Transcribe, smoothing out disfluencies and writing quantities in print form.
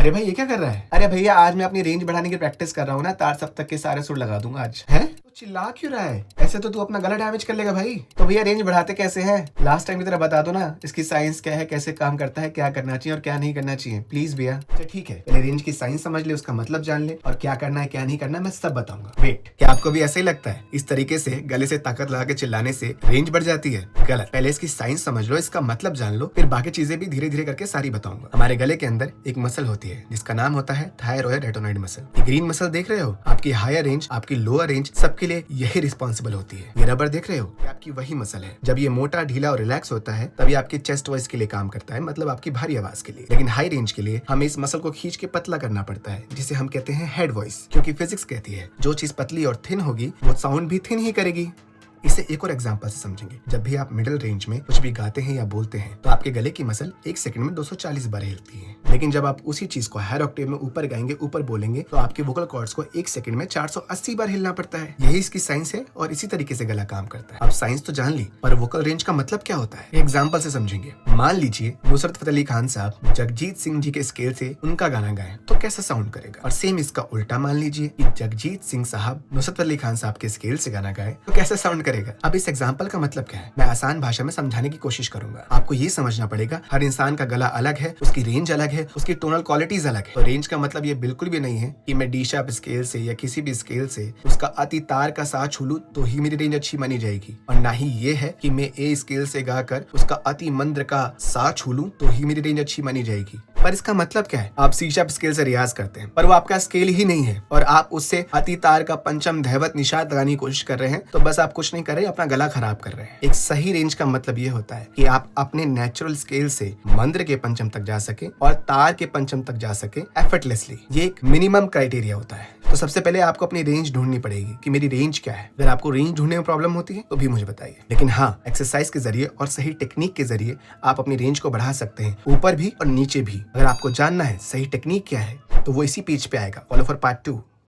अरे भाई ये क्या कर रहा है? अरे भैया आज मैं अपनी रेंज बढ़ाने की प्रैक्टिस कर रहा हूँ ना, तार सप्तक के सारे सुर लगा दूंगा आज। है तो चिल्ला क्यों रहा है? ऐसे तो तू अपना गला डैमेज कर लेगा भाई। तो भैया रेंज बढ़ाते कैसे हैं? लास्ट टाइम की तरह बता दो ना, इसकी साइंस क्या है, कैसे काम करता है, क्या करना चाहिए और क्या नहीं करना चाहिए, प्लीज भैया। अच्छा ठीक है, पहले रेंज की साइंस समझ ले, उसका मतलब जान ले, और क्या करना है क्या नहीं करना मैं सब बताऊंगा। वेट, क्या आपको भी ऐसे ही लगता है इस तरीके से गले से ताकत लगा के चिल्लाने से रेंज बढ़ जाती है? गलत। पहले इसकी साइंस समझ लो, इसका मतलब जान लो, फिर बाकी चीजें भी धीरे धीरे करके सारी बताऊंगा। हमारे गले के अंदर एक मसल होती है जिसका नाम होता है थायरॉयड रेटिनोइड मसल। ये ग्रीन मसल देख रहे हो, आपकी हायर रेंज, आपकी लोअर रेंज, सबके लिए यही रिस्पॉन्सिबल होती है। ये रबर देख रहे हो, ये आपकी वही मसल है। जब ये मोटा, ढीला और रिलैक्स होता है तभी आपकी चेस्ट वॉइस के लिए काम करता है, मतलब आपकी भारी आवाज के लिए। लेकिन हाई रेंज के लिए हमें इस मसल को खींच के पतला करना पड़ता है, जिसे हम कहते हैं हेड वॉइस, क्योंकि फिजिक्स कहती है जो चीज पतली और थिन होगी वो साउंड भी थिन ही करेगी। इसे एक और एग्जांपल से समझेंगे। जब भी आप मिडिल रेंज में कुछ भी गाते हैं या बोलते हैं तो आपके गले की मसल एक सेकंड में 240 बार हिलती है। लेकिन जब आप उसी चीज को हायर ऑक्टेव में ऊपर गाएंगे, ऊपर बोलेंगे, तो आपके वोकल कॉर्ड्स को एक सेकंड में 480 बार हिलना पड़ता है। यही इसकी साइंस है और इसी तरीके से गला काम करता है। अब साइंस तो जान ली, पर वोकल रेंज का मतलब क्या होता है एग्जाम्पल से समझेंगे। मान लीजिए नुसरत फतेह अली खान साहब जगजीत सिंह जी के स्केल से उनका गाना गाएं तो कैसा साउंड करेगा, और सेम इसका उल्टा मान लीजिए कि जगजीत सिंह साहब नुसरत फतेह अली खान साहब के स्केल से गाना गाए तो कैसा साउंड करेगा। अब इस एग्जाम्पल का मतलब क्या है मैं आसान भाषा में समझाने की कोशिश करूंगा। आपको ये समझना पड़ेगा हर इंसान का गला अलग है, उसकी रेंज अलग है, उसकी टोनल क्वालिटीज अलग है। तो रेंज का मतलब ये बिल्कुल भी नहीं है कि मैं डी शार्प स्केल से या किसी भी स्केल से उसका अति तार का सा छू लूं तो ही मेरी रेंज अच्छी मानी जाएगी, और ना ही ये है कि मैं ए स्केल से गाकर उसका अति मंद्र का सा छू लूं तो ही मेरी रेंज अच्छी मानी जाएगी। पर इसका मतलब क्या है, आप सी शार्प स्केल से रियाज करते हैं पर वो आपका स्केल ही नहीं है, और आप उससे अति तार का पंचम धैवत निषाद लगाने की कोशिश कर रहे हैं, तो बस आप कुछ नहीं कर रहे, अपना गला खराब कर रहे हैं। एक सही रेंज का मतलब ये होता है कि आप अपने नेचुरल स्केल से मंद्र के पंचम तक जा सके और तार के पंचम तक जा सके एफर्टलेसली। ये एक मिनिमम क्राइटेरिया होता है। तो सबसे पहले आपको अपनी रेंज ढूंढनी पड़ेगी कि मेरी रेंज क्या है। अगर आपको रेंज ढूंढने में प्रॉब्लम होती है तो भी मुझे बताइए, लेकिन हाँ, एक्सरसाइज के जरिए और सही टेक्निक के जरिए आप अपनी रेंज को बढ़ा सकते हैं, ऊपर भी और नीचे भी। अगर आपको जानना है सही टेक्निक क्या है तो वो इसी पेज पे आएगा। Follow for part 2।